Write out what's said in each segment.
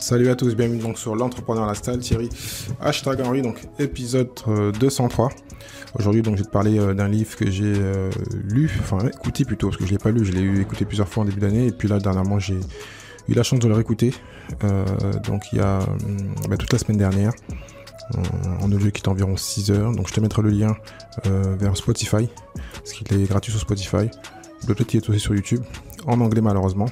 Salut à tous, bienvenue donc sur l'entrepreneur lifestyle, Thierry #Henry, donc épisode 203. Aujourd'hui donc je vais te parler d'un livre que j'ai lu, enfin écouté plutôt, parce que je l'ai pas lu, je l'ai écouté plusieurs fois en début d'année, et puis là dernièrement j'ai eu la chance de le réécouter, donc il y a toute la semaine dernière, en audio qui est environ 6 heures, donc je te mettrai le lien vers Spotify, parce qu'il est gratuit sur Spotify, peut-être qu'il est aussi sur YouTube, en anglais malheureusement.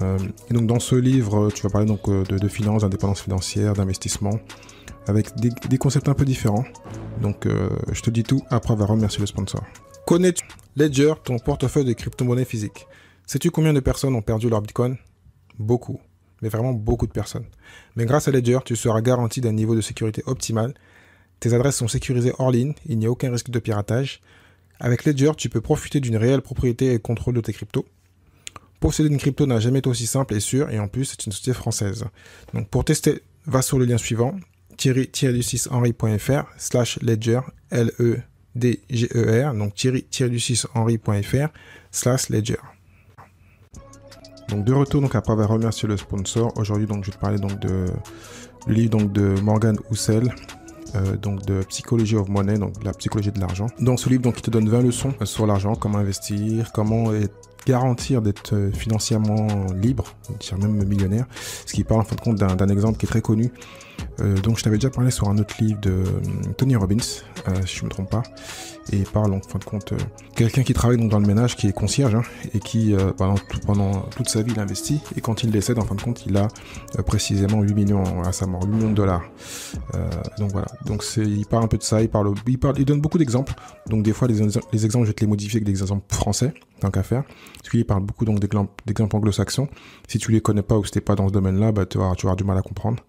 Et donc dans ce livre, tu vas parler donc de finances, d'indépendance financière, d'investissement, avec des concepts un peu différents. Donc je te dis tout après avoir remercié le sponsor. Connais-tu Ledger, ton portefeuille de crypto-monnaies physiques? Sais-tu combien de personnes ont perdu leur Bitcoin? Beaucoup, mais vraiment beaucoup de personnes. Mais grâce à Ledger, tu seras garanti d'un niveau de sécurité optimal. Tes adresses sont sécurisées hors ligne, il n'y a aucun risque de piratage. Avec Ledger, tu peux profiter d'une réelle propriété et contrôle de tes cryptos. Posséder une crypto n'a jamais été aussi simple et sûr, et en plus, c'est une société française. Donc, pour tester, va sur le lien suivant, thierry-du6henry.fr/ledger, L-E-D-G-E-R, donc thierry-du6henry.fr/ledger. Donc, de retour, donc, après avoir remercié le sponsor, aujourd'hui, donc, je vais te parler donc du livre donc, de Morgan Housel, donc de Psychology of Money, donc de la psychologie de l'argent. Dans ce livre, donc, il te donne 20 leçons sur l'argent, comment investir, comment garantir d'être financièrement libre, même millionnaire, ce qui parle en fin de compte d'un exemple qui est très connu, donc je t'avais déjà parlé sur un autre livre de Tony Robbins, si je ne me trompe pas, et il parle en fin de compte quelqu'un qui travaille donc dans le ménage, qui est concierge, et qui pendant toute sa vie il investit, et quand il décède en fin de compte il a précisément 8 millions à sa mort, 8 millions de dollars. Donc voilà, donc il parle un peu de ça, il donne beaucoup d'exemples, donc des fois les exemples je vais te les modifier avec des exemples français, tant qu'à faire, parce qu'il parle beaucoup donc d'exemples anglo-saxons. Si tu les connais pas ou si t'es pas dans ce domaine-là, tu vas avoir du mal à comprendre.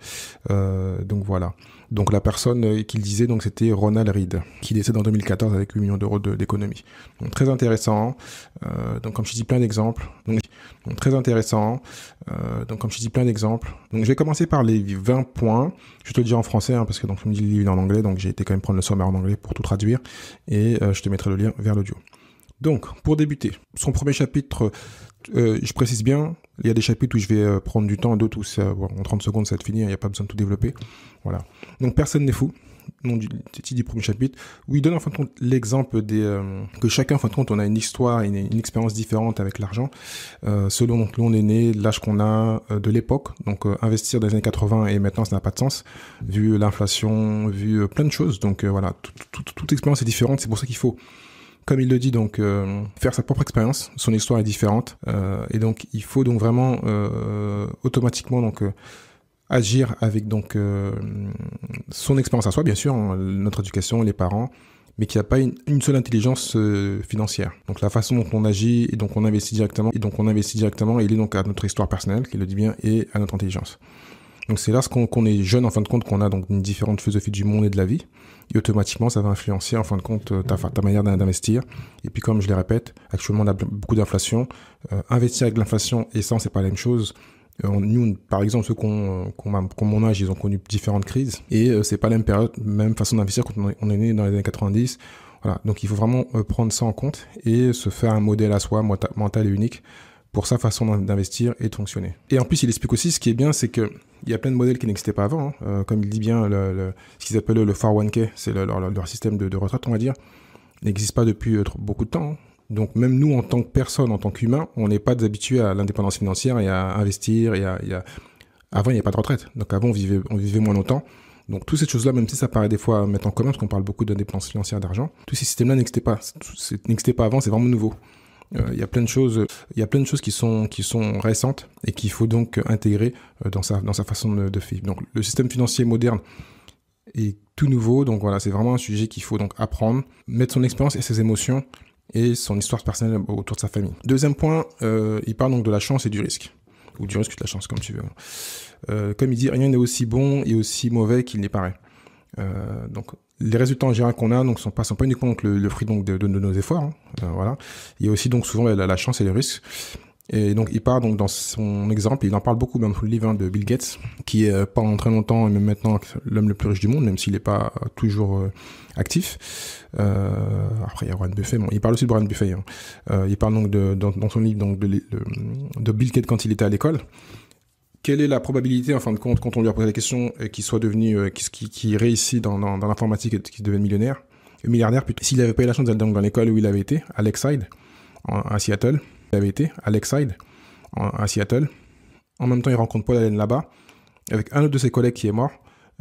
Donc voilà. Donc la personne qu'il disait, donc c'était Ronald Reed, qui décède en 2014 avec 8 millions d'euros d'économie. Donc très intéressant. Donc comme je dis plein d'exemples. Donc très intéressant. Donc comme je dis plein d'exemples. Donc je vais commencer par les 20 points. Je te le dis en français, parce que donc je me dis le livre en anglais, donc j'ai été quand même prendre le sommaire en anglais pour tout traduire. Et je te mettrai le lien vers l'audio. Donc, pour débuter, son premier chapitre, je précise bien, il y a des chapitres où je vais prendre du temps, d'autres où en 30 secondes ça va te finir, il n'y a pas besoin de tout développer. Voilà. Donc, personne n'est fou. Donc, du titre du premier chapitre, où il donne en fin de compte l'exemple que chacun, en fin de compte, on a une histoire, une expérience différente avec l'argent, selon donc, où on est né, l'âge qu'on a, de l'époque. Donc, investir dans les années 80 et maintenant, ça n'a pas de sens, vu l'inflation, vu plein de choses. Donc, voilà, toute expérience est différente, c'est pour ça qu'il faut, comme il le dit, donc faire sa propre expérience. Son histoire est différente, et donc il faut donc vraiment automatiquement donc agir avec donc son expérience à soi, bien sûr, notre éducation, les parents, mais qu'il n'y a pas une seule intelligence financière. Donc la façon dont on agit et donc on investit directement, il est donc à notre histoire personnelle, qui le dit bien, et à notre intelligence. Donc c'est là qu'on est jeune, en fin de compte, qu'on a donc une différente philosophie du monde et de la vie. Et automatiquement, ça va influencer, en fin de compte, ta manière d'investir. Et puis, comme je le répète, actuellement, on a beaucoup d'inflation. Investir avec l'inflation et ça, c'est pas la même chose. Nous, par exemple, ceux qui ont mon âge, ils ont connu différentes crises. Et c'est pas la même période, même façon d'investir quand on est né dans les années 90. Voilà. Donc, il faut vraiment prendre ça en compte et se faire un modèle à soi, mental et unique, pour sa façon d'investir et de fonctionner. Et en plus, il explique aussi, ce qui est bien, c'est que il y a plein de modèles qui n'existaient pas avant. Comme il dit bien, ce qu'ils appellent le 401k, c'est leur système de retraite, on va dire, n'existe pas depuis beaucoup de temps. Donc même nous, en tant que personne, en tant qu'humain, on n'est pas habitués à l'indépendance financière et à investir. Avant, il n'y avait pas de retraite. Donc avant, on vivait moins longtemps. Donc toutes ces choses-là, même si ça paraît des fois mettre en commun, parce qu'on parle beaucoup d'indépendance financière, d'argent, tous ces systèmes-là n'existaient pas avant, c'est vraiment nouveau. Il y a plein de choses qui sont récentes et qu'il faut donc intégrer dans sa façon de vivre. Donc le système financier moderne est tout nouveau, donc voilà, c'est vraiment un sujet qu'il faut donc apprendre, mettre son expérience et ses émotions et son histoire personnelle autour de sa famille. Deuxième point, il parle donc de la chance et du risque, ou du risque et de la chance, comme tu veux. Comme il dit, rien n'est aussi bon et aussi mauvais qu'il n'y paraît. Donc les résultats en général qu'on a donc sont pas uniquement donc le fruit donc de nos efforts, voilà. Il y a aussi donc souvent la chance et le risque. Et donc il part donc dans son exemple, il en parle beaucoup dans le livre de Bill Gates, qui est pendant très longtemps et même maintenant l'homme le plus riche du monde, même s'il n'est pas toujours actif. Après il y a Warren Buffett, il parle aussi de Warren Buffett. Il parle donc dans son livre donc de Bill Gates quand il était à l'école. quelle est la probabilité, en fin de compte, quand on lui a posé la question, qu'il soit devenu, qu'il réussit dans l'informatique et qu'il devienne milliardaire, plutôt. S'il n'avait pas eu la chance d'aller dans l'école où il avait été, à Lakeside, à Seattle, En même temps, il rencontre Paul Allen là-bas, avec un autre de ses collègues qui est mort.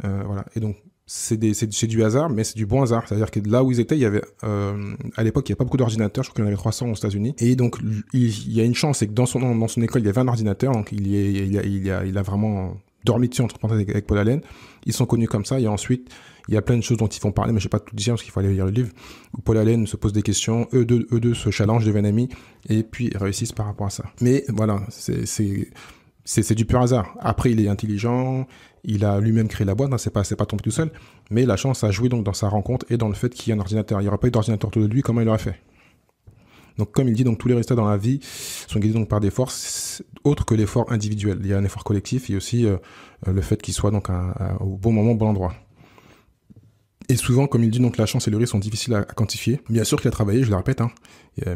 Voilà. Et donc, c'est du hasard, mais c'est du bon hasard. C'est-à-dire que là où ils étaient, il y avait, à l'époque, il n'y avait pas beaucoup d'ordinateurs. Je crois qu'il y en avait 300 aux États-Unis. Et donc, il y a une chance, c'est que dans son école, il y avait un ordinateur. Donc, il a vraiment dormi dessus, entre parenthèses, avec Paul Allen. Ils sont connus comme ça. Et ensuite, il y a plein de choses dont ils vont parler, mais je ne vais pas tout dire parce qu'il faut aller lire le livre. Où Paul Allen se pose des questions, eux deux se challengent, deviennent amis, et puis ils réussissent par rapport à ça. Mais voilà, c'est du pur hasard. Après, il est intelligent, il a lui-même créé la boîte, hein, c'est pas tombé tout seul, mais la chance a joué donc dans sa rencontre et dans le fait qu'il y ait un ordinateur. Il n'y aurait pas eu d'ordinateur autour de lui, comment il aurait fait? Donc, comme il dit, donc tous les résultats dans la vie sont guidés donc par des forces autres que l'effort individuel. Il y a un effort collectif et aussi le fait qu'il soit donc au bon moment, au bon endroit. Et souvent, comme il dit, donc la chance et le risque sont difficiles à quantifier. Bien sûr qu'il a travaillé, je le répète, hein,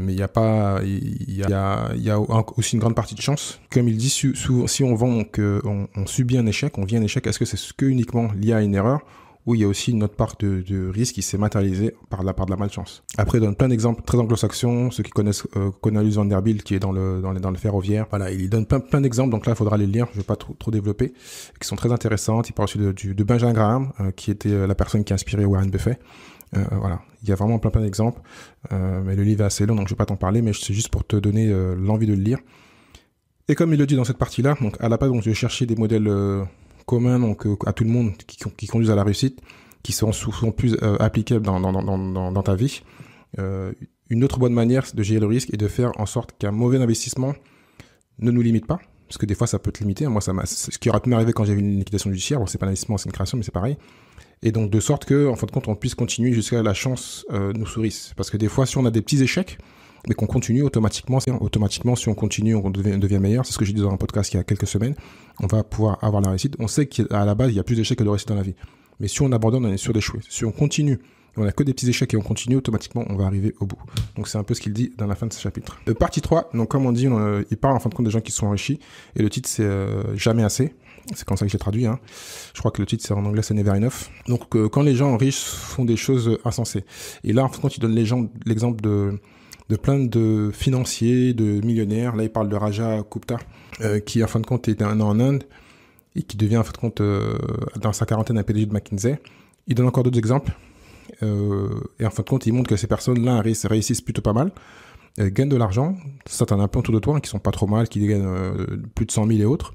mais il y a aussi une grande partie de chance. Comme il dit, si on vend, donc on subit un échec, on vit un échec, est-ce que c'est uniquement lié à une erreur, ou il y a aussi une autre part de risque qui s'est matérialisée par de la malchance. Après, il donne plein d'exemples très anglo-saxons, ceux qui connaissent Cornelius Vanderbilt, qui est dans le ferroviaire. Voilà, il donne plein d'exemples, donc là, il faudra les lire, je ne vais pas trop développer, qui sont très intéressantes. Il parle aussi de Benjamin Graham, qui était la personne qui a inspiré Warren Buffett. Voilà, il y a vraiment plein d'exemples, mais le livre est assez long, donc je ne vais pas t'en parler, mais c'est juste pour te donner l'envie de le lire. Et comme il le dit dans cette partie-là, donc à la base, donc, je vais chercher des modèles communs donc à tout le monde qui conduisent à la réussite, qui seront souvent plus applicables dans ta vie. Une autre bonne manière de gérer le risque est de faire en sorte qu'un mauvais investissement ne nous limite pas, parce que des fois ça peut te limiter. Moi, ce qui aurait pu m'arriver quand j'ai vu une liquidation judiciaire, bon, c'est pas un investissement, c'est une création, mais c'est pareil. Et donc de sorte que, en fin de compte, on puisse continuer jusqu'à la chance nous sourisse. Parce que des fois, si on a des petits échecs, mais qu'on continue automatiquement, si on continue, on devient meilleur. C'est ce que j'ai dit dans un podcast il y a quelques semaines. On va pouvoir avoir la réussite. On sait qu'à la base, il y a plus d'échecs que de réussite dans la vie. Mais si on abandonne, on est sûr d'échouer. Si on continue, on n'a que des petits échecs et on continue, automatiquement, on va arriver au bout. Donc c'est un peu ce qu'il dit dans la fin de ce chapitre. Partie 3, donc comme on dit, il parle en fin de compte des gens qui sont enrichis. Et le titre, c'est Jamais assez. C'est comme ça que j'ai traduit. Hein. Je crois que le titre, c'est en anglais, c'est Never Enough. Donc quand les gens riches font des choses insensées. Et là, en fin de compte, il donne l'exemple de plein de financiers, de millionnaires. Là, il parle de Raja Gupta, qui en fin de compte était un an en Inde et qui devient en fin de compte dans sa quarantaine un PDG de McKinsey. Il donne encore d'autres exemples et en fin de compte, il montre que ces personnes-là réussissent plutôt pas mal, gagnent de l'argent. Ça, t'en as plein autour de toi qui sont pas trop mal, qui gagnent plus de 100 000 et autres.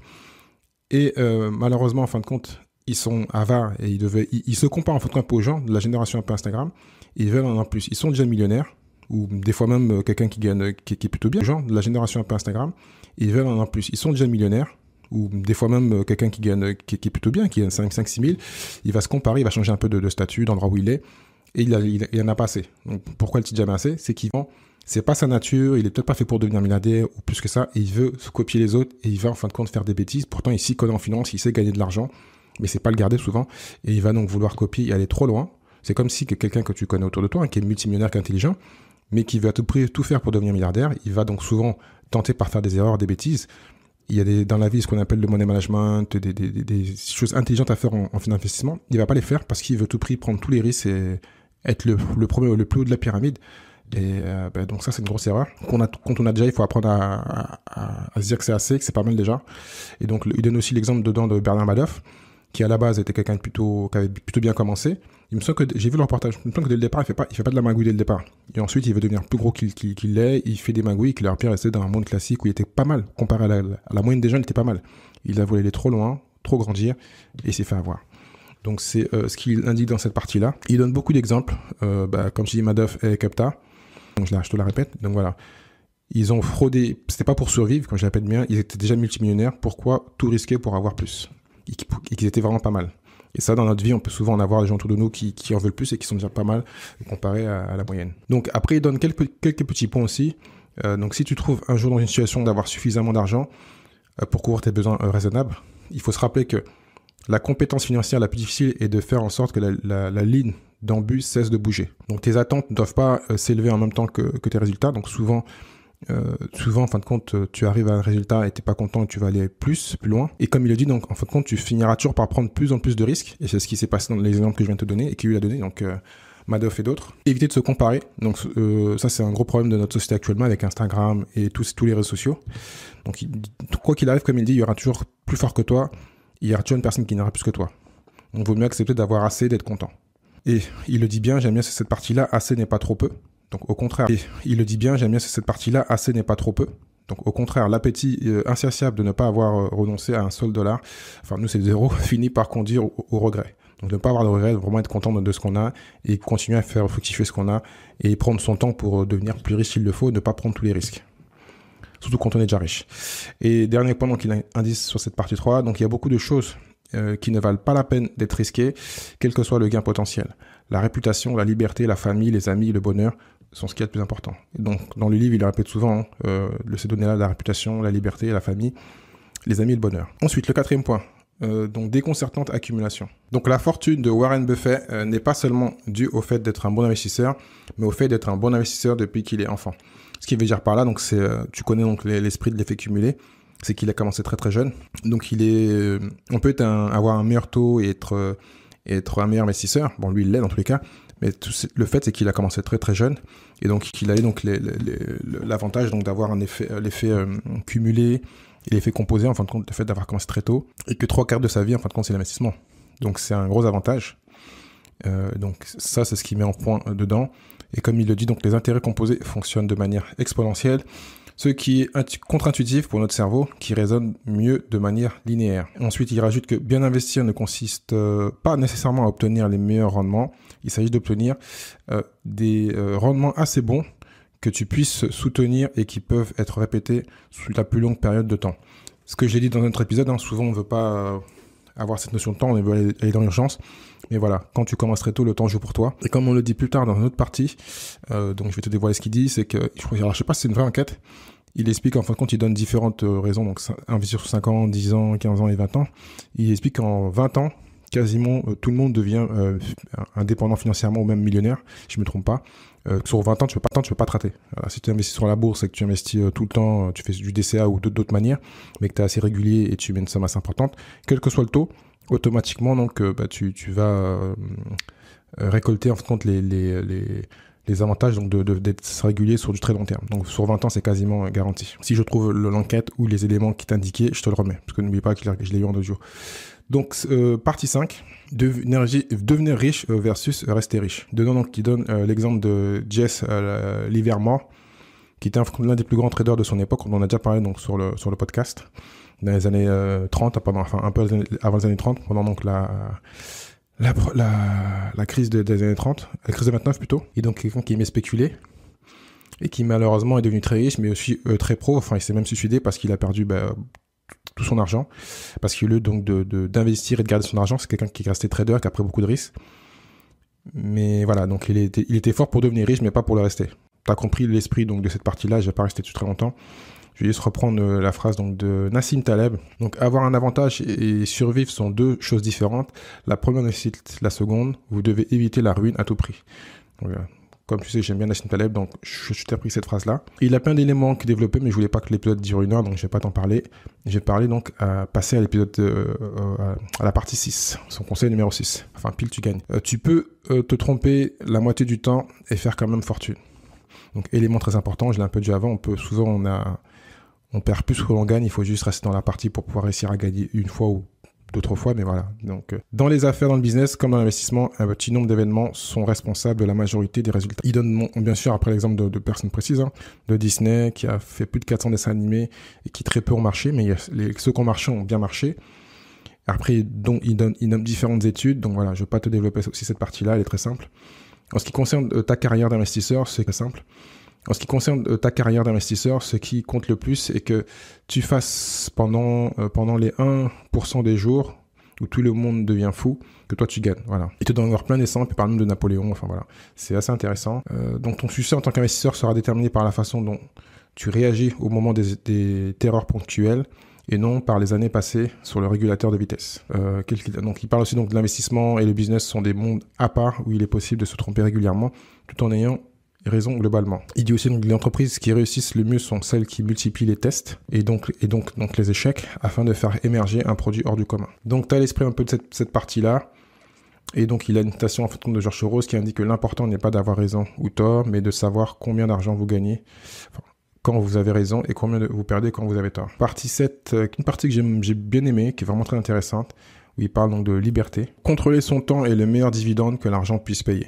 Et malheureusement, en fin de compte, ils sont avares et ils se comparent en fin de compte aux gens de la génération un peu Instagram. Ils veulent en plus. Ils sont déjà millionnaires, ou des fois même quelqu'un qui gagne, qui est plutôt bien, gens de la génération un peu Instagram, ils veulent en plus. Ils sont déjà millionnaires, ou des fois même quelqu'un qui gagne, qui est plutôt bien, qui gagne 5-6 000, il va se comparer, il va changer un peu de statut, d'endroit où il est, et il en a pas assez. Donc pourquoi il dit jamais assez? C'est qu'il c'est pas sa nature, il est peut-être pas fait pour devenir milliardaire, ou plus que ça, et il veut se copier les autres, et il va en fin de compte faire des bêtises. Pourtant, il s'y connaît en finance, il sait gagner de l'argent, mais c'est pas le garder souvent, et il va donc vouloir copier et aller trop loin. C'est comme si quelqu'un que tu connais autour de toi, qui est multimillionnaire, qui est intelligent, mais qui veut à tout prix tout faire pour devenir milliardaire, il va donc souvent tenter par faire des erreurs, des bêtises. Il y a dans la vie ce qu'on appelle le money management, des choses intelligentes à faire en investissement. Il va pas les faire parce qu'il veut à tout prix prendre tous les risques et être le premier, le plus haut de la pyramide. Et donc ça, c'est une grosse erreur. Quand on a déjà, il faut apprendre à se dire que c'est assez, que c'est pas mal déjà. Et donc il donne aussi l'exemple dedans de Bernard Madoff, qui à la base était quelqu'un qui avait plutôt bien commencé. Il me semble que j'ai vu le reportage, il me semble que dès le départ, il fait pas de la magouille dès le départ. Et ensuite, il veut devenir plus gros qu'il l'est, il fait des magouilles qui leur pu rester dans un monde classique où il était pas mal. Comparé à la moyenne des gens, il était pas mal. Il a voulu aller trop loin, trop grandir, et il s'est fait avoir. Donc c'est ce qu'il indique dans cette partie-là. Il donne beaucoup d'exemples, comme je dis, Madoff et Gupta. Donc je te la répète. Donc voilà. Ils ont fraudé, c'était pas pour survivre, comme je l'appelle bien, ils étaient déjà multimillionnaires. Pourquoi tout risquer pour avoir plus? Et qu'ils étaient vraiment pas mal. Et ça, dans notre vie, on peut souvent en avoir des gens autour de nous qui en veulent plus et qui sont déjà pas mal comparés à la moyenne. Donc après, il donne quelques petits points aussi. Donc si tu trouves un jour dans une situation d'avoir suffisamment d'argent pour couvrir tes besoins raisonnables, il faut se rappeler que la compétence financière la plus difficile est de faire en sorte que la ligne d'embut cesse de bouger. Donc tes attentes ne doivent pas s'élever en même temps que tes résultats. Donc souvent, souvent, en fin de compte, tu arrives à un résultat et t'es pas content et tu vas aller plus loin. Et comme il le dit, donc, en fin de compte, tu finiras toujours par prendre plus en plus de risques. Et c'est ce qui s'est passé dans les exemples que je viens de te donner et qu'il lui a donné, donc Madoff et d'autres. Éviter de se comparer. Donc, ça, c'est un gros problème de notre société actuellement avec Instagram et tous les réseaux sociaux. Donc, quoi qu'il arrive, comme il dit, il y aura toujours plus fort que toi. Il y aura toujours une personne qui n'aura plus que toi. Donc, il vaut mieux accepter d'avoir assez, d'être content. Et il le dit bien, j'aime bien cette partie-là, assez n'est pas trop peu. Donc au contraire, et il le dit bien, j'aime bien cette partie-là, assez n'est pas trop peu. Donc au contraire, l'appétit insatiable de ne pas avoir renoncé à un seul dollar, enfin nous c'est 0, finit par conduire au regret. Donc de ne pas avoir de regret, de vraiment être content de ce qu'on a et continuer à faire fructifier ce qu'on a et prendre son temps pour devenir plus riche s'il le faut, ne pas prendre tous les risques. Surtout quand on est déjà riche. Et dernier point donc, il indique sur cette partie 3, donc il y a beaucoup de choses qui ne valent pas la peine d'être risquées, quel que soit le gain potentiel. La réputation, la liberté, la famille, les amis, le bonheur sont ce qu'il y a de plus important. Et donc, dans le livre, il le répète souvent, ces données-là, la réputation, la liberté, la famille, les amis et le bonheur. Ensuite, le 4e point, donc déconcertante accumulation. Donc, la fortune de Warren Buffett n'est pas seulement due au fait d'être un bon investisseur, mais au fait d'être un bon investisseur depuis qu'il est enfant. Ce qui veut dire par là, donc c'est, tu connais donc l'esprit de l'effet cumulé, c'est qu'il a commencé très très jeune. Donc, on peut avoir un meilleur taux et être un meilleur investisseur. Bon, lui, il l'est dans tous les cas. Mais le fait, c'est qu'il a commencé très très jeune. Et donc, qu'il a eu donc l'avantage donc, d'avoir l'effet cumulé et l'effet composé, en fin de compte, le fait d'avoir commencé très tôt. Et que 3/4 de sa vie, en fin de compte, c'est l'investissement. Donc, c'est un gros avantage. Donc, ça, c'est ce qu'il met en point dedans. Et comme il le dit, donc, les intérêts composés fonctionnent de manière exponentielle. Ce qui est contre-intuitif pour notre cerveau, qui raisonne mieux de manière linéaire. Ensuite, il rajoute que bien investir ne consiste pas nécessairement à obtenir les meilleurs rendements. Il s'agit d'obtenir des rendements assez bons que tu puisses soutenir et qui peuvent être répétés sous la plus longue période de temps. Ce que j'ai dit dans notre épisode, souvent on ne veut pas avoir cette notion de temps, on veut aller dans l'urgence. Mais voilà, quand tu commences très tôt, le temps joue pour toi. Et comme on le dit plus tard dans une autre partie, donc je vais te dévoiler ce qu'il dit, c'est que, alors je sais pas si c'est une vraie enquête, il explique en fin de compte, il donne différentes raisons, donc investir sur 5 ans, 10 ans, 15 ans et 20 ans. Il explique qu'en 20 ans, quasiment tout le monde devient indépendant financièrement ou même millionnaire, si je me trompe pas. Sur 20 ans, tu peux pas te rater. Alors, si tu investis sur la bourse et que tu investis tout le temps, tu fais du DCA ou d'autres manières, mais que tu es assez régulier et tu mets une somme assez importante, quel que soit le taux, automatiquement, donc, tu vas récolter en fin de compte les avantages donc d'être régulier sur du très long terme. Donc sur 20 ans, c'est quasiment garanti. Si je trouve l'enquête ou les éléments qui t'indiquaient, je te le remets. Parce que n'oublie pas que je l'ai eu en 2 jours. Donc partie 5, devenir riche versus rester riche. Dedans, donc, il donne l'exemple de Jesse Livermore, qui était l'un des plus grands traders de son époque. On en a déjà parlé donc, sur le podcast. Dans les années 30, un peu avant les années 30, pendant donc la crise des années 30, la crise de 29 plutôt, et donc quelqu'un qui aimait spéculer, et qui malheureusement est devenu très riche, mais aussi très pauvre, enfin il s'est même suicidé parce qu'il a perdu tout son argent, parce qu'au lieu donc d'investir et de garder son argent, c'est quelqu'un qui est resté trader, qui a pris beaucoup de risques, mais voilà, donc il était fort pour devenir riche, mais pas pour le rester. T'as compris l'esprit donc de cette partie-là, je vais pas rester dessus très longtemps. Je vais juste reprendre la phrase donc, de Nassim Taleb. Donc, avoir un avantage et survivre sont deux choses différentes. La première nécessite la seconde. Vous devez éviter la ruine à tout prix. Donc, comme tu sais, j'aime bien Nassim Taleb, donc je t'ai appris cette phrase-là. Il a plein d'éléments qu'il développait, mais je voulais pas que l'épisode dure 1 heure, donc je vais pas t'en parler. Je vais parler donc passer à l'épisode à la partie 6, son conseil numéro 6. Enfin, pile tu gagnes. Tu peux te tromper la moitié du temps et faire quand même fortune. Donc, élément très important, je l'ai un peu dit avant, on perd plus que l'on gagne, il faut juste rester dans la partie pour pouvoir réussir à gagner une fois ou d'autres fois, mais voilà. Donc, dans les affaires, dans le business, comme dans l'investissement, un petit nombre d'événements sont responsables de la majorité des résultats. Il donne bien sûr après l'exemple de personnes précises, de Disney qui a fait plus de 400 dessins animés et qui très peu ont marché, mais ceux qui ont marché ont bien marché. Après, donc, il donne différentes études, donc voilà, je ne vais pas te développer aussi cette partie-là, elle est très simple. En ce qui concerne ta carrière d'investisseur, c'est très simple. En ce qui concerne ta carrière d'investisseur, ce qui compte le plus, c'est que tu fasses pendant les 1% des jours où tout le monde devient fou, que toi tu gagnes. Voilà. Il te donne encore plein d'exemples, il parle même de Napoléon, enfin voilà. C'est assez intéressant. Donc ton succès en tant qu'investisseur sera déterminé par la façon dont tu réagis au moment des terreurs ponctuelles et non par les années passées sur le régulateur de vitesse. Donc il parle aussi donc de l'investissement et le business sont des mondes à part où il est possible de se tromper régulièrement tout en ayant raison globalement. Il dit aussi que les entreprises qui réussissent le mieux sont celles qui multiplient les tests et donc les échecs afin de faire émerger un produit hors du commun. Donc tu as l'esprit un peu de cette partie-là. Et donc il a une citation en fait de George Soros qui indique que l'important n'est pas d'avoir raison ou tort, mais de savoir combien d'argent vous gagnez quand vous avez raison et combien vous perdez quand vous avez tort. Partie 7, une partie que j'ai bien aimée, qui est vraiment très intéressante, où il parle donc de liberté. Contrôler son temps est le meilleur dividende que l'argent puisse payer.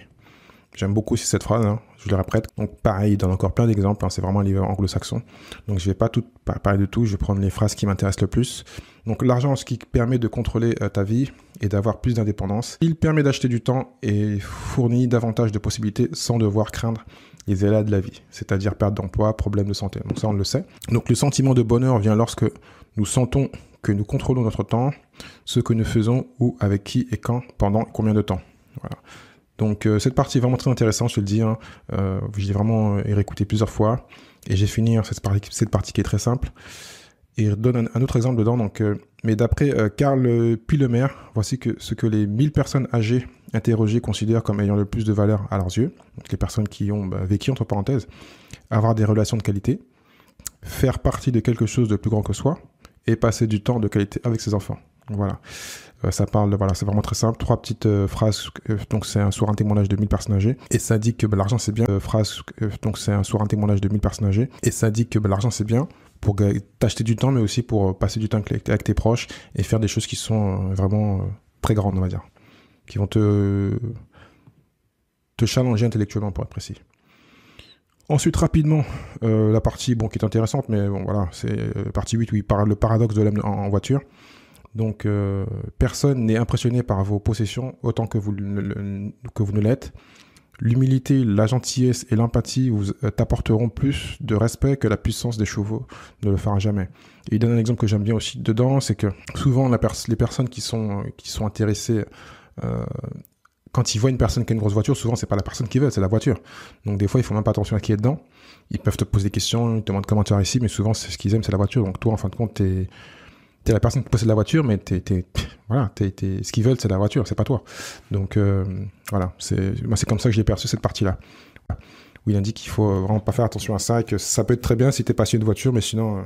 J'aime beaucoup aussi cette phrase, hein, je le répète. Donc pareil, il donne encore plein d'exemples, hein, c'est vraiment un livre anglo-saxon. Donc je vais pas tout parler de tout, je vais prendre les phrases qui m'intéressent le plus. Donc l'argent, ce qui permet de contrôler ta vie et d'avoir plus d'indépendance. Il permet d'acheter du temps et fournit davantage de possibilités sans devoir craindre les aléas de la vie, c'est-à-dire perte d'emploi, problèmes de santé. Donc ça, on le sait. Donc le sentiment de bonheur vient lorsque nous sentons que nous contrôlons notre temps, ce que nous faisons, où, avec qui et quand, pendant combien de temps. Voilà. Donc cette partie est vraiment très intéressante, je te le dis. Hein. J'ai vraiment réécouté plusieurs fois et j'ai fini cette partie qui est très simple. Et il donne un autre exemple dedans. Donc, mais d'après Karl Pillemer, voici ce que les 1000 personnes âgées interrogées considèrent comme ayant le plus de valeur à leurs yeux. Donc les personnes qui ont vécu, entre parenthèses, avoir des relations de qualité, faire partie de quelque chose de plus grand que soi et passer du temps de qualité avec ses enfants. Voilà. Ça parle, voilà, c'est vraiment très simple. 3 petites phrases. Donc, c'est sur un témoignage de 1000 personnes âgées. Et ça dit que l'argent, c'est bien. Donc, c'est sur un témoignage de 1000 personnes âgées. Et ça dit que l'argent, c'est bien pour t'acheter du temps, mais aussi pour passer du temps avec tes proches et faire des choses qui sont vraiment très grandes, on va dire. Qui vont te challenger intellectuellement, pour être précis. Ensuite, rapidement, la partie qui est intéressante, mais bon, voilà, c'est partie 8 où il parle le paradoxe de l'homme en voiture. Donc, personne n'est impressionné par vos possessions autant que vous ne l'êtes. L'humilité, la gentillesse et l'empathie vous t'apporteront plus de respect que la puissance des chevaux ne le fera jamais. Et il donne un exemple que j'aime bien aussi dedans, c'est que souvent les personnes qui sont intéressées, quand ils voient une personne qui a une grosse voiture, souvent c'est pas la personne qui veut, c'est la voiture. Donc des fois ils font même pas attention à qui est dedans. Ils peuvent te poser des questions, ils te demandent comment tu as ici, mais souvent c'est ce qu'ils aiment, c'est la voiture. Donc toi en fin de compte t'es la personne qui possède la voiture, mais ce qu'ils veulent, c'est la voiture, c'est pas toi. Donc, voilà, moi, c'est comme ça que j'ai perçu cette partie-là. Où il indique qu'il faut vraiment pas faire attention à ça et que ça peut être très bien si t'es passionné de voiture, mais sinon,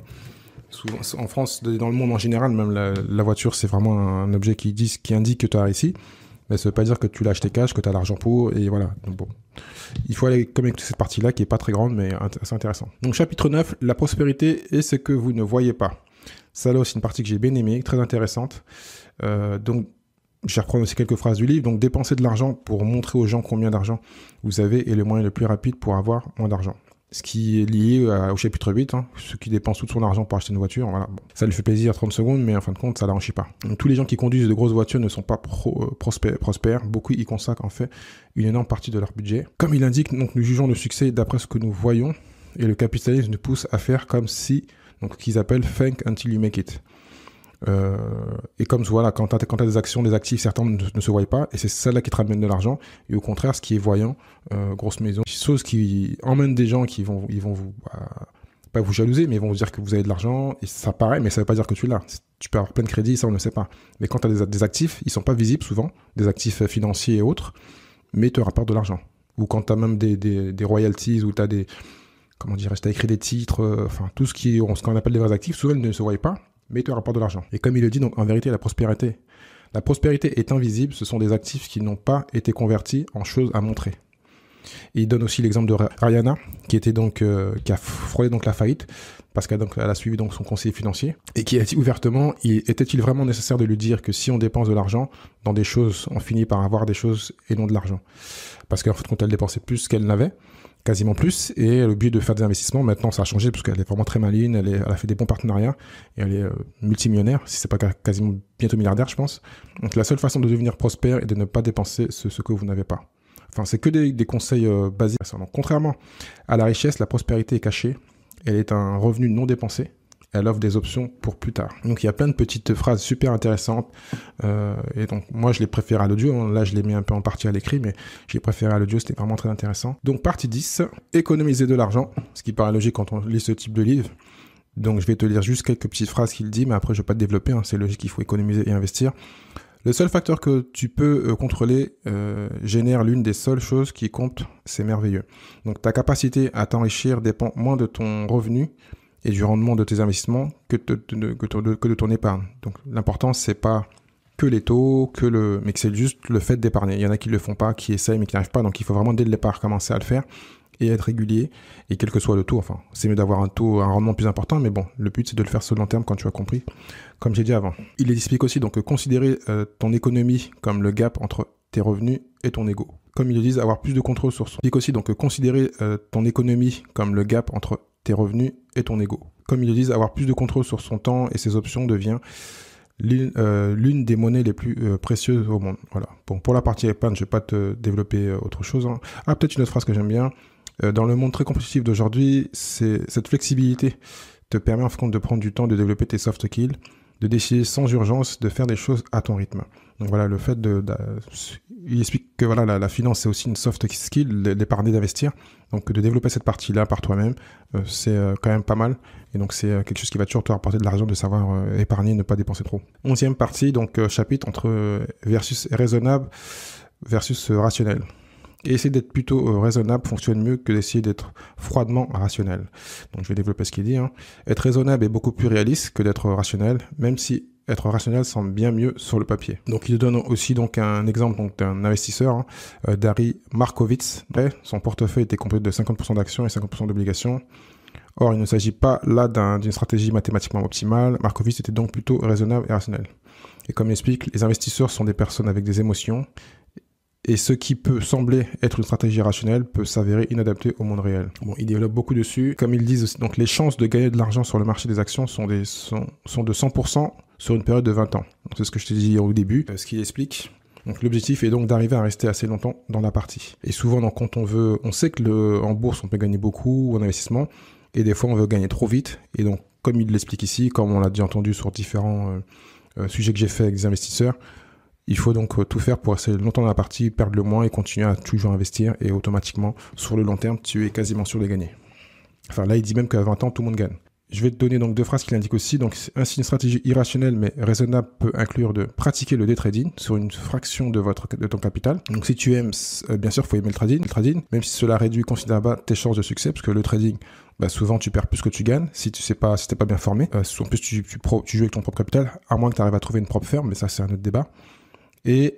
souvent, en France, dans le monde en général, même la voiture, c'est vraiment un objet qui indique que tu as ici. Mais ça veut pas dire que tu l'as acheté cash, que tu as l'argent pour, et voilà. Donc bon, il faut aller comme avec cette partie-là qui est pas très grande, mais assez intéressant. Donc, chapitre 9, la prospérité est ce que vous ne voyez pas. Ça là aussi une partie que j'ai bien aimée, très intéressante. Donc je vais reprendre aussi quelques phrases du livre. Donc dépenser de l'argent pour montrer aux gens combien d'argent vous avez est le moyen le plus rapide pour avoir moins d'argent. Ce qui est lié au chapitre 8, hein, ceux qui dépensent tout son argent pour acheter une voiture, voilà. Bon, ça lui fait plaisir 30 secondes, mais en fin de compte, ça l'enrichit pas. Donc, tous les gens qui conduisent de grosses voitures ne sont pas prospères. Beaucoup y consacrent en fait une énorme partie de leur budget. Comme il indique, donc, nous jugeons le succès d'après ce que nous voyons, et le capitalisme nous pousse à faire comme si... Donc, qu'ils appellent think until you make it. Et comme voilà, quand tu as des actions, des actifs, certains ne se voient pas, et c'est celle-là qui te ramène de l'argent. Et au contraire, ce qui est voyant, grosse maison, chose qui emmène des gens qui vont vous pas vous jalouser, mais ils vont vous dire que vous avez de l'argent, et ça paraît, mais ça veut pas dire que tu l'as. Tu peux avoir plein de crédits, ça on ne sait pas. Mais quand tu as des actifs, ils sont pas visibles souvent, des actifs financiers et autres, mais te rapportent de l'argent. Ou quand tu as même des royalties, ou tu as des... Comment dirais-je, tu as écrit des titres, enfin tout ce qu'on appelle des vrais actifs, souvent ils ne se voient pas, mais ils te rapportent de l'argent. Et comme il le dit, donc en vérité, la prospérité est invisible, ce sont des actifs qui n'ont pas été convertis en choses à montrer. Et il donne aussi l'exemple de Rihanna, qui a frôlé donc la faillite, parce qu'elle a suivi donc son conseiller financier, et qui a dit ouvertement, était-il vraiment nécessaire de lui dire que si on dépense de l'argent dans des choses, on finit par avoir des choses et non de l'argent. Parce qu'en fait, quand elle dépensait plus qu'elle n'avait, quasiment plus, et elle a oublié de faire des investissements. Maintenant, ça a changé parce qu'elle est vraiment très maligne, elle a fait des bons partenariats, et elle est multimillionnaire, si c'est pas quasiment bientôt milliardaire, je pense. Donc la seule façon de devenir prospère est de ne pas dépenser ce que vous n'avez pas. Enfin, c'est que des conseils basiques. Donc, contrairement à la richesse, la prospérité est cachée, elle est un revenu non dépensé, elle offre des options pour plus tard. Donc il y a plein de petites phrases super intéressantes, et donc moi je les préfère à l'audio, là je les mets un peu en partie à l'écrit, mais je les préfère à l'audio, c'était vraiment très intéressant. Donc partie 10, économiser de l'argent, ce qui paraît logique quand on lit ce type de livre. Donc je vais te lire juste quelques petites phrases qu'il dit, mais après je ne vais pas te développer, hein. C'est logique, il faut économiser et investir. Le seul facteur que tu peux contrôler génère l'une des seules choses qui comptent, c'est merveilleux. Donc ta capacité à t'enrichir dépend moins de ton revenu et du rendement de tes investissements que de ton épargne. Donc l'important, c'est pas que les taux, mais que c'est juste le fait d'épargner. Il y en a qui le font pas, qui essayent mais qui n'arrivent pas. Donc il faut vraiment dès le départ commencer à le faire et être régulier. Et quel que soit le taux, enfin, c'est mieux d'avoir un rendement plus important, mais bon, le but c'est de le faire sur le long terme quand tu as compris, comme j'ai dit avant. Il explique aussi donc considérer ton économie comme le gap entre tes revenus et ton ego. Comme ils le disent, avoir plus de contrôle sur son. Il explique aussi donc considérer ton économie comme le gap entre tes revenus et ton ego. Comme ils le disent, avoir plus de contrôle sur son temps et ses options devient l'une des monnaies les plus précieuses au monde. Voilà. Bon, pour la partie épargne, je vais pas te développer autre chose. Hein. Ah, peut-être une autre phrase que j'aime bien. Dans le monde très compétitif d'aujourd'hui, cette flexibilité te permet en fin de prendre du temps de développer tes soft skills, de décider sans urgence, de faire des choses à ton rythme. Donc voilà, le fait il explique que voilà, la finance c'est aussi une soft skill, d'épargner, d'investir. Donc de développer cette partie-là par toi-même, c'est quand même pas mal. Et donc c'est quelque chose qui va toujours te rapporter de l'argent, de savoir épargner, ne pas dépenser trop. 11e partie, donc chapitre entre versus raisonnable versus rationnel. Et essayer d'être plutôt raisonnable fonctionne mieux que d'essayer d'être froidement rationnel. Donc je vais développer ce qu'il dit. Hein. Être raisonnable est beaucoup plus réaliste que d'être rationnel, même si être rationnel semble bien mieux sur le papier. Donc il donne aussi donc un exemple donc, d'un investisseur, Dari Markowitz. Son portefeuille était composé de 50% d'actions et 50% d'obligations. Or, il ne s'agit pas là d'une stratégie mathématiquement optimale. Markowitz était donc plutôt raisonnable et rationnel. Et comme il explique, les investisseurs sont des personnes avec des émotions. Et ce qui peut sembler être une stratégie rationnelle peut s'avérer inadapté au monde réel. Bon, il développe beaucoup dessus. Comme ils disent aussi, donc les chances de gagner de l'argent sur le marché des actions sont de 100% sur une période de 20 ans. C'est ce que je t'ai dit au début, ce qu'il explique. Donc l'objectif est donc d'arriver à rester assez longtemps dans la partie. Et souvent, donc, quand on sait que en bourse, on peut gagner beaucoup en investissement, et des fois, on veut gagner trop vite. Et donc, comme il l'explique ici, comme on l'a déjà entendu sur différents sujets que j'ai fait avec des investisseurs, il faut donc tout faire pour rester longtemps dans la partie, perdre le moins et continuer à toujours investir. Et automatiquement, sur le long terme, tu es quasiment sûr de gagner. Enfin, là, il dit même qu'à 20 ans, tout le monde gagne. Je vais te donner donc 2 phrases qu'il indique aussi. Donc, ainsi, une stratégie irrationnelle mais raisonnable peut inclure de pratiquer le day trading sur une fraction de ton capital. Donc, si tu aimes, bien sûr, il faut aimer le trading, même si cela réduit considérablement tes chances de succès, parce que le trading, souvent, tu perds plus que tu gagnes si t'es pas bien formé. En plus, tu joues avec ton propre capital, à moins que tu arrives à trouver une propre ferme, mais ça, c'est un autre débat. Et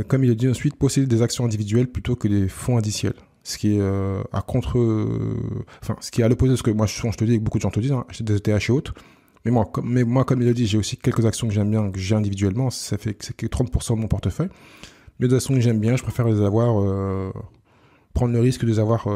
comme il le dit ensuite, posséder des actions individuelles plutôt que des fonds indiciels. Ce qui est ce qui est à l'opposé de ce que moi je te dis et que beaucoup de gens te disent, hein, acheter des ETH et autres. Mais moi, comme il le dit, j'ai aussi quelques actions que j'aime bien, que j'ai individuellement, ça fait que c'est que 30% de mon portefeuille. Mais des actions que j'aime bien, je préfère les avoir, prendre le risque de les avoir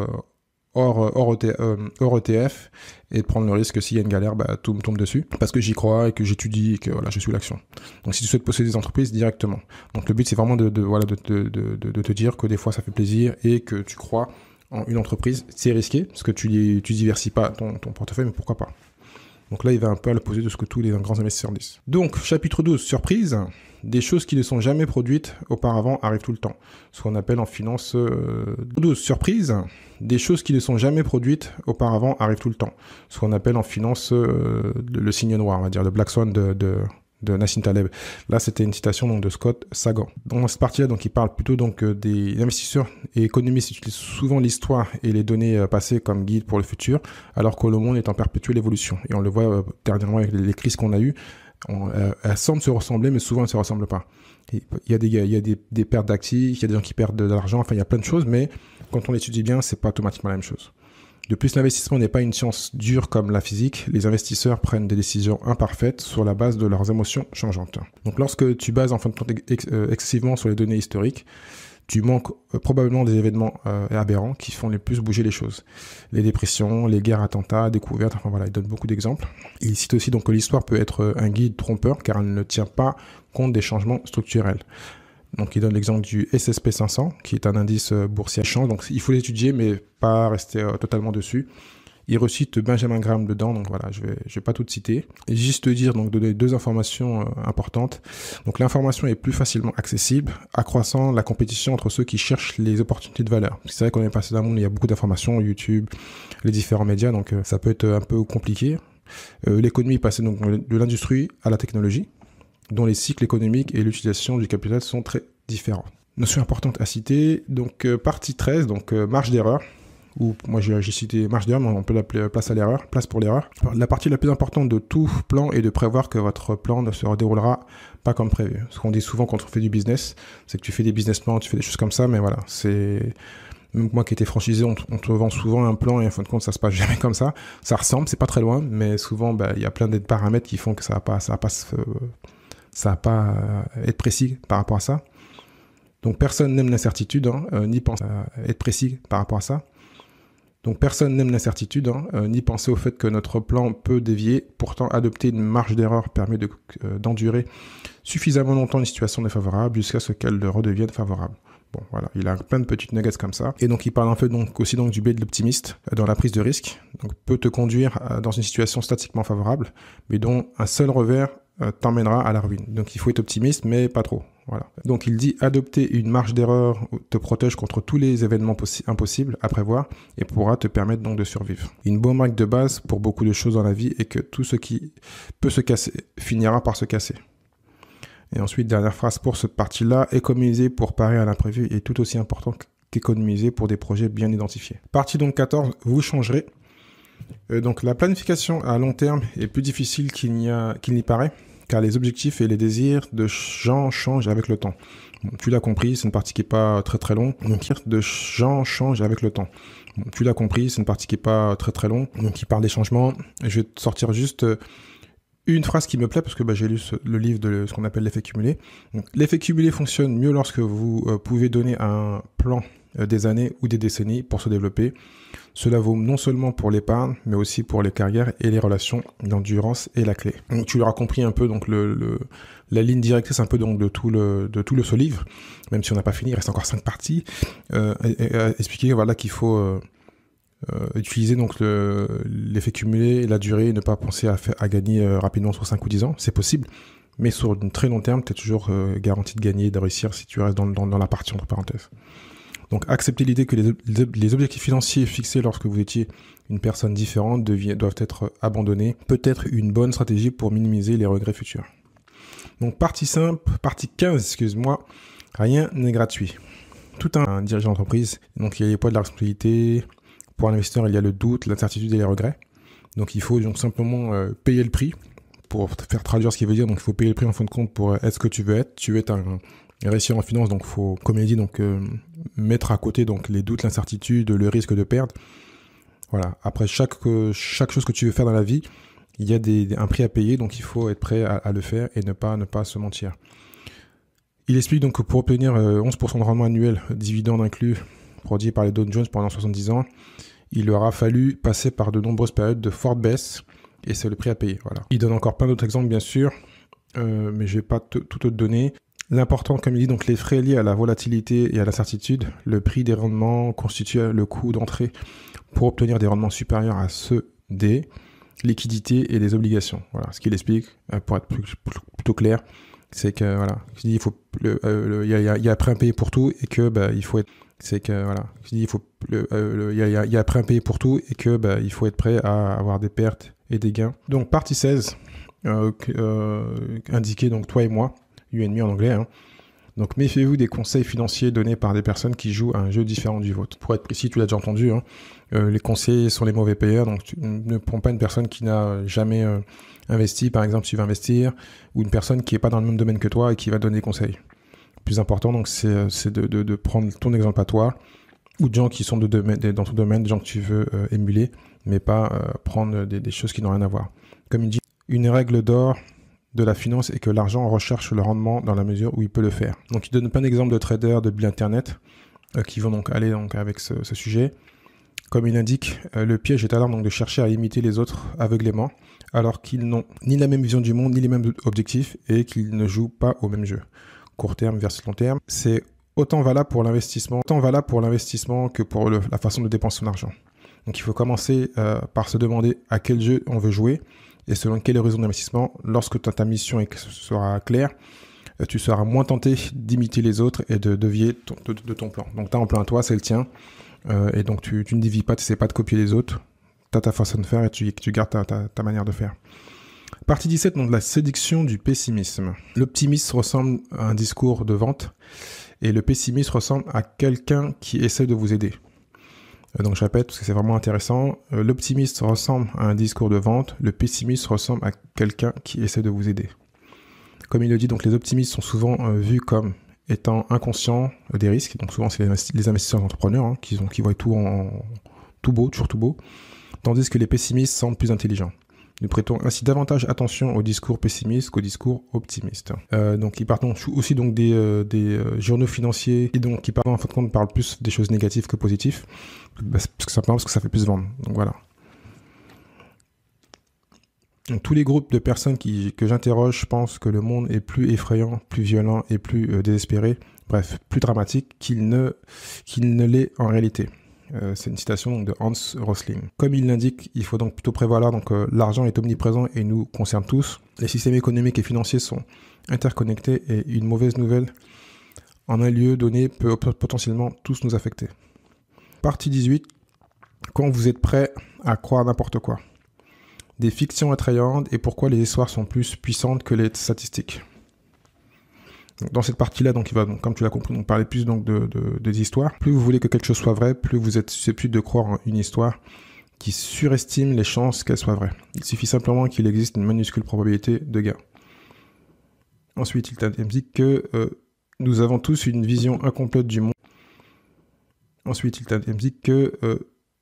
hors ETF et de prendre le risque que s'il y a une galère, tout me tombe dessus parce que j'y crois et que j'étudie et que voilà, je suis l'action. Donc si tu souhaites posséder des entreprises directement. Donc le but c'est vraiment de te dire que des fois ça fait plaisir et que tu crois en une entreprise. C'est risqué parce que tu diversifies pas ton portefeuille, mais pourquoi pas. Donc là, il va un peu à l'opposé de ce que tous les grands investisseurs disent. Donc, chapitre 12, surprise. Des choses qui ne sont jamais produites auparavant arrivent tout le temps. Ce qu'on appelle en finance... 12, surprise. Des choses qui ne sont jamais produites auparavant arrivent tout le temps. Ce qu'on appelle en finance le signe noir, on va dire, le Black Swan de Nassim Taleb. Là, c'était une citation donc, de Scott Sagan. Dans cette partie-là, donc, il parle plutôt donc, des investisseurs et économistes utilisent souvent l'histoire et les données passées comme guide pour le futur, alors que le monde est en perpétuelle évolution. Et on le voit dernièrement avec les crises qu'on a eues. Elles semblent se ressembler, mais souvent elles ne se ressemblent pas. Il y a des pertes d'actifs, il y a des gens qui perdent de l'argent, enfin il y a plein de choses, mais quand on l'étudie bien, c'est pas automatiquement la même chose. De plus, l'investissement n'est pas une science dure comme la physique. Les investisseurs prennent des décisions imparfaites sur la base de leurs émotions changeantes. Donc, lorsque tu bases en fin de compte excessivement sur les données historiques, tu manques probablement des événements aberrants qui font le plus bouger les choses. Les dépressions, les guerres, attentats, découvertes, enfin voilà, il donne beaucoup d'exemples. Il cite aussi donc que l'histoire peut être un guide trompeur car elle ne tient pas compte des changements structurels. Donc, il donne l'exemple du S&P 500, qui est un indice boursier à change. Donc, il faut l'étudier, mais pas rester totalement dessus. Il recite Benjamin Graham dedans, donc voilà, je vais pas tout citer. Et juste te dire, donc, donner 2 informations importantes. Donc, l'information est plus facilement accessible, accroissant la compétition entre ceux qui cherchent les opportunités de valeur. C'est vrai qu'on est passé d'un monde où il y a beaucoup d'informations, YouTube, les différents médias, donc ça peut être un peu compliqué. L'économie est passée donc de l'industrie à la technologie. dont les cycles économiques et l'utilisation du capital sont très différents. Notion importante à citer, donc partie 13, donc marge d'erreur, ou moi j'ai cité marge d'erreur, mais on peut l'appeler place pour l'erreur. La partie la plus importante de tout plan est de prévoir que votre plan ne se déroulera pas comme prévu. Ce qu'on dit souvent quand on fait du business, c'est que tu fais des business plans, tu fais des choses comme ça, mais voilà, c'est... Même moi qui étais franchisé, on te vend souvent un plan et en fin de compte, ça se passe jamais comme ça. Ça ressemble, c'est pas très loin, mais souvent, il y a plein de paramètres qui font que ça va pas être précis par rapport à ça. Donc, personne n'aime l'incertitude, ni pense à être précis par rapport à ça. Donc, personne n'aime l'incertitude, ni penser au fait que notre plan peut dévier. Pourtant, adopter une marge d'erreur permet d'endurer suffisamment longtemps une situation défavorable jusqu'à ce qu'elle redevienne favorable. Bon, voilà, il a plein de petites nuggets comme ça. Et donc, il parle un peu aussi du biais de l'optimiste dans la prise de risque. Donc, peut te conduire dans une situation statiquement favorable, mais dont un seul revers t'emmènera à la ruine. Donc, il faut être optimiste, mais pas trop. Voilà. Donc, il dit adopter une marge d'erreur te protège contre tous les événements impossibles à prévoir et pourra te permettre donc de survivre. Une bonne règle de base pour beaucoup de choses dans la vie est que tout ce qui peut se casser finira par se casser. Et ensuite, dernière phrase pour cette partie-là, économiser pour parer à l'imprévu est tout aussi important qu'économiser pour des projets bien identifiés. Partie donc 14, vous changerez. Donc la planification à long terme est plus difficile qu'il n'y paraît, car les objectifs et les désirs de gens changent avec le temps. Bon, tu l'as compris, c'est une partie qui n'est pas très très longue. Donc de gens changent avec le temps. Bon, tu l'as compris, c'est une partie qui n'est pas très très longue. Donc il parle des changements. Je vais te sortir juste... une phrase qui me plaît parce que j'ai lu le livre de ce qu'on appelle l'effet cumulé. L'effet cumulé fonctionne mieux lorsque vous pouvez donner un plan des années ou des décennies pour se développer. Cela vaut non seulement pour l'épargne, mais aussi pour les carrières et les relations. L'endurance est la clé. Donc tu l'auras compris un peu, donc la ligne directrice un peu donc de tout ce livre, même si on n'a pas fini, il reste encore 5 parties, expliquer voilà qu'il faut utiliser donc l'effet cumulé et la durée et ne pas penser à gagner rapidement sur 5 ou 10 ans, c'est possible, mais sur un très long terme, tu es toujours garanti de gagner, de réussir si tu restes dans la partie entre parenthèses. Donc accepter l'idée que les objectifs financiers fixés lorsque vous étiez une personne différente doivent être abandonnés, peut être une bonne stratégie pour minimiser les regrets futurs. Donc partie 15, excuse-moi, rien n'est gratuit. Tout un dirigeant d'entreprise, donc il y a les poids de la responsabilité. Pour l'investisseur, il y a le doute, l'incertitude et les regrets. Donc il faut donc simplement payer le prix pour faire traduire ce qu'il veut dire. Donc il faut payer le prix en fin de compte pour être ce que tu veux être. Tu veux être un réussir en finance, donc faut, comme il dit, donc mettre à côté donc les doutes, l'incertitude, le risque de perdre. Voilà. Après chaque chose que tu veux faire dans la vie, il y a un prix à payer, donc il faut être prêt à le faire et ne pas se mentir. Il explique donc que pour obtenir 11% de rendement annuel, dividende inclus, produit par les Dow Jones pendant 70 ans, il aura fallu passer par de nombreuses périodes de forte baisse et c'est le prix à payer. Voilà. Il donne encore plein d'autres exemples bien sûr, mais je ne vais pas tout te donner. L'important, comme il dit, donc les frais liés à la volatilité et à l'incertitude, le prix des rendements constitue le coût d'entrée pour obtenir des rendements supérieurs à ceux des liquidités et des obligations. Voilà, ce qu'il explique, pour être plutôt clair, c'est que voilà, il faut il y a un prix à payer pour tout et que il faut être il y a un prix à payer pour tout et que il faut être prêt à avoir des pertes et des gains. Donc partie 16 indiqué donc toi et moi, you and me en anglais. Donc méfiez-vous des conseils financiers donnés par des personnes qui jouent à un jeu différent du vôtre. Pour être précis, tu l'as déjà entendu, les conseillers sont les mauvais payeurs, donc tu ne prends pas une personne qui n'a jamais investi, par exemple tu vas investir, ou une personne qui n'est pas dans le même domaine que toi et qui va donner des conseils. Le plus important donc c'est de prendre ton exemple à toi, ou de gens qui sont dans ton domaine, des gens que tu veux émuler, mais pas prendre des choses qui n'ont rien à voir. Comme il dit, une règle d'or de la finance est que l'argent recherche le rendement dans la mesure où il peut le faire. Donc il donne plein d'exemples de traders de bill internet qui vont donc aller avec ce sujet. Comme il indique, le piège est alors donc de chercher à imiter les autres aveuglément, alors qu'ils n'ont ni la même vision du monde, ni les mêmes objectifs, et qu'ils ne jouent pas au même jeu. Court terme versus long terme, c'est autant valable pour l'investissement que pour la façon de dépenser son argent. Donc il faut commencer par se demander à quel jeu on veut jouer, et selon quel horizon d'investissement. Lorsque ta mission sera claire, tu seras moins tenté d'imiter les autres et de dévier de ton plan. Donc tu as un plan à toi, c'est le tien, et donc tu ne dévies pas, tu ne sais pas de copier les autres, tu as ta façon de faire et tu gardes ta manière de faire. Partie 17, donc la séduction du pessimisme. L'optimisme ressemble à un discours de vente et le pessimisme ressemble à quelqu'un qui essaie de vous aider. Donc je répète parce que c'est vraiment intéressant. L'optimiste ressemble à un discours de vente, le pessimiste ressemble à quelqu'un qui essaie de vous aider. Comme il le dit, donc les optimistes sont souvent vus comme étant inconscients des risques. Donc souvent c'est les investisseurs entrepreneurs qui voient tout tout beau, toujours tout beau. Tandis que les pessimistes semblent plus intelligents. Nous prêtons ainsi davantage attention au discours pessimiste qu'au discours optimiste. Donc ils partent aussi donc des journaux financiers et donc qui parlent en fin de compte parlent plus des choses négatives que positives, parce que ça fait plus vendre. Donc voilà. Donc, tous les groupes de personnes que j'interroge pensent que le monde est plus effrayant, plus violent et plus désespéré, bref, plus dramatique qu'il ne l'est en réalité. C'est une citation donc, de Hans Rosling. Comme il l'indique, il faut donc plutôt prévoir l'argent est omniprésent et nous concerne tous. Les systèmes économiques et financiers sont interconnectés et une mauvaise nouvelle en un lieu donné peut potentiellement tous nous affecter. Partie 18. Quand vous êtes prêt à croire n'importe quoi. Des fictions attrayantes et pourquoi les histoires sont plus puissantes que les statistiques. Donc, dans cette partie-là, donc, il va, donc, comme tu l'as compris, donc, parler plus donc, des histoires. Plus vous voulez que quelque chose soit vrai, plus vous êtes susceptible de croire en une histoire qui surestime les chances qu'elle soit vraie. Il suffit simplement qu'il existe une minuscule probabilité de gain. Ensuite, il t'indique que nous avons tous une vision incomplète du monde.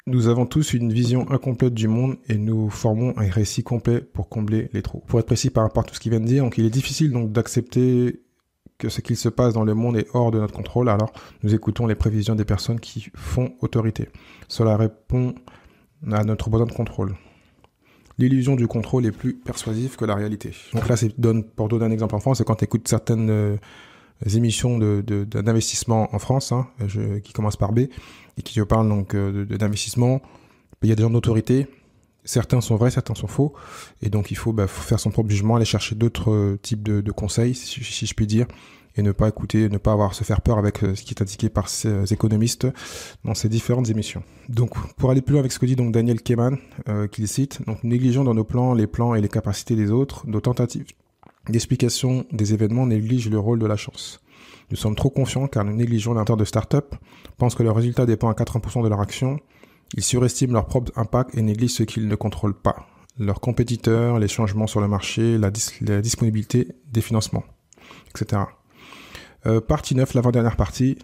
Nous avons tous une vision incomplète du monde et nous formons un récit complet pour combler les trous. Pour être précis par rapport à tout ce qu'il vient de dire, donc il est difficile donc d'accepter que ce qu'il se passe dans le monde est hors de notre contrôle, alors nous écoutons les prévisions des personnes qui font autorité. Cela répond à notre besoin de contrôle. L'illusion du contrôle est plus persuasive que la réalité. Donc là, pour donner un exemple en France, c'est quand tu écoutes certaines émissions d'investissement en France, qui commencent par B, et qui te parlent donc d'investissement. Il y a des gens d'autorité, certains sont vrais, certains sont faux, et donc il faut faire son propre jugement, aller chercher d'autres types de conseils, si je puis dire, et ne pas écouter, ne pas se faire peur avec ce qui est indiqué par ces économistes dans ces différentes émissions. Donc pour aller plus loin avec ce que dit donc Daniel Kahneman, qu'il cite, donc nous négligeons dans nos plans et les capacités des autres, nos tentatives d'explication des événements négligent le rôle de la chance. Nous sommes trop confiants car nous négligeons l'inventaire de start-up, pensent que le résultat dépend à 80% de leur action, ils surestiment leur propre impact et négligent ce qu'ils ne contrôlent pas, leurs compétiteurs, les changements sur le marché, la disponibilité des financements, etc. Partie 9, l'avant-dernière partie.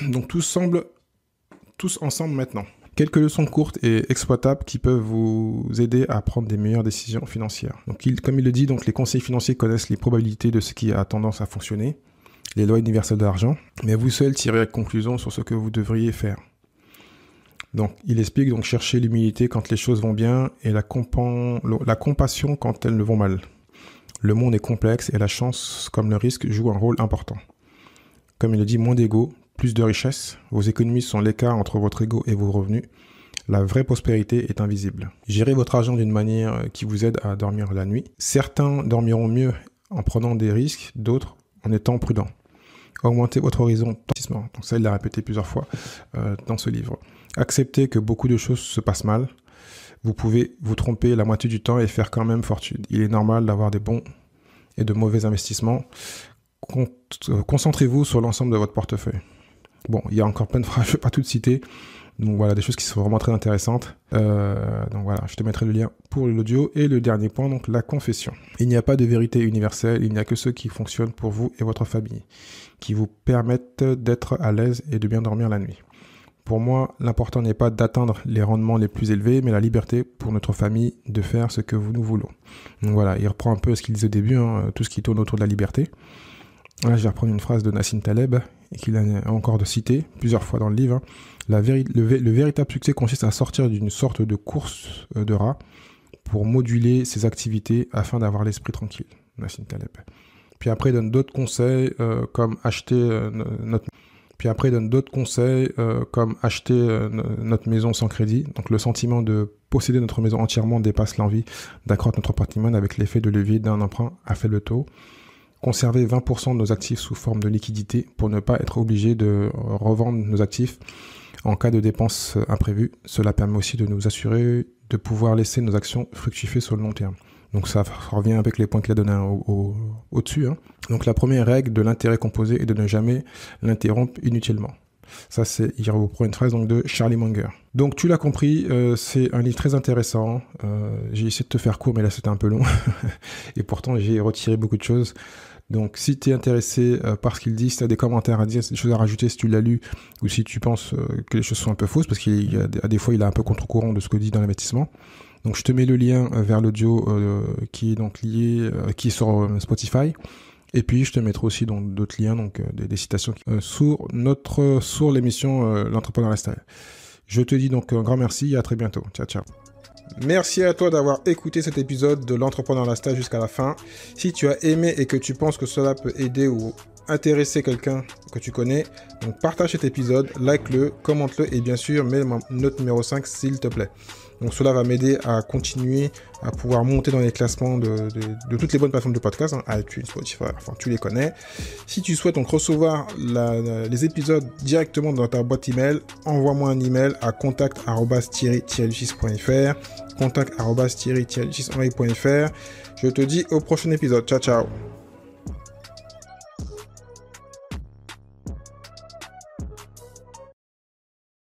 Donc tous ensemble maintenant. Quelques leçons courtes et exploitables qui peuvent vous aider à prendre des meilleures décisions financières. Donc, comme il le dit, donc les conseillers financiers connaissent les probabilités de ce qui a tendance à fonctionner, les lois universelles de l'argent, mais vous seul tirez la conclusion sur ce que vous devriez faire. Donc, il explique donc chercher l'humilité quand les choses vont bien et la compassion quand elles ne vont mal. Le monde est complexe et la chance, comme le risque, joue un rôle important. Comme il le dit, moins d'ego, plus de richesse, vos économies sont l'écart entre votre ego et vos revenus. La vraie prospérité est invisible. Gérez votre argent d'une manière qui vous aide à dormir la nuit. Certains dormiront mieux en prenant des risques, d'autres en étant prudents. Augmentez votre horizon d'investissement. Donc ça, il l'a répété plusieurs fois dans ce livre. Acceptez que beaucoup de choses se passent mal. Vous pouvez vous tromper la moitié du temps et faire quand même fortune. Il est normal d'avoir des bons et de mauvais investissements. Concentrez-vous sur l'ensemble de votre portefeuille. Bon, il y a encore plein de phrases, je ne vais pas toutes citer. Donc voilà, des choses qui sont vraiment très intéressantes. Donc voilà, je te mettrai le lien pour l'audio. Et le dernier point, donc la confession. Il n'y a pas de vérité universelle, il n'y a que ceux qui fonctionnent pour vous et votre famille, qui vous permettent d'être à l'aise et de bien dormir la nuit. Pour moi, l'important n'est pas d'atteindre les rendements les plus élevés, mais la liberté pour notre famille de faire ce que nous voulons. Donc voilà, il reprend un peu ce qu'il disait au début, tout ce qui tourne autour de la liberté. Là, je vais reprendre une phrase de Nassim Taleb, qu'il a encore cité plusieurs fois dans le livre. Le véritable succès consiste à sortir d'une sorte de course de rat pour moduler ses activités afin d'avoir l'esprit tranquille. Nassim Taleb. Puis après, il donne d'autres conseils comme acheter notre maison sans crédit. Donc le sentiment de posséder notre maison entièrement dépasse l'envie d'accroître notre patrimoine avec l'effet de levier d'un emprunt à faible taux. Conserver 20% de nos actifs sous forme de liquidité pour ne pas être obligé de revendre nos actifs en cas de dépenses imprévues. Cela permet aussi de nous assurer de pouvoir laisser nos actions fructifier sur le long terme. Donc ça revient avec les points qu'il a donnés au-dessus. Hein. Donc la première règle de l'intérêt composé est de ne jamais l'interrompre inutilement. Ça, il reprend une phrase donc, de Charlie Munger. Donc, tu l'as compris, c'est un livre très intéressant. J'ai essayé de te faire court, mais là, c'était un peu long. Et pourtant, j'ai retiré beaucoup de choses. Donc, si tu es intéressé par ce qu'il dit, si tu as des commentaires à dire, des choses à rajouter, si tu l'as lu, ou si tu penses que les choses sont un peu fausses, parce qu'à des fois, il est un peu contre-courant de ce que dit dans l'investissement. Donc, je te mets le lien vers l'audio qui est donc lié, qui est sur Spotify. Et puis, je te mettrai aussi donc, d'autres liens, donc des citations sur l'émission L'Entrepreneur Lifestyle. Je te dis donc un grand merci et à très bientôt. Ciao, ciao. Merci à toi d'avoir écouté cet épisode de l'Entrepreneur Lifestyle jusqu'à la fin. Si tu as aimé et que tu penses que cela peut aider ou intéresser quelqu'un que tu connais, donc partage cet épisode, like-le, commente-le et bien sûr, mets note numéro 5 s'il te plaît. Donc cela va m'aider à continuer à pouvoir monter dans les classements de toutes les bonnes plateformes de podcast, hein, iTunes, Spotify, enfin tu les connais. Si tu souhaites donc recevoir les épisodes directement dans ta boîte email, envoie-moi un email à contact@thierry-lucis.fr, contact@thierry-lucis.fr. Je te dis au prochain épisode. Ciao, ciao.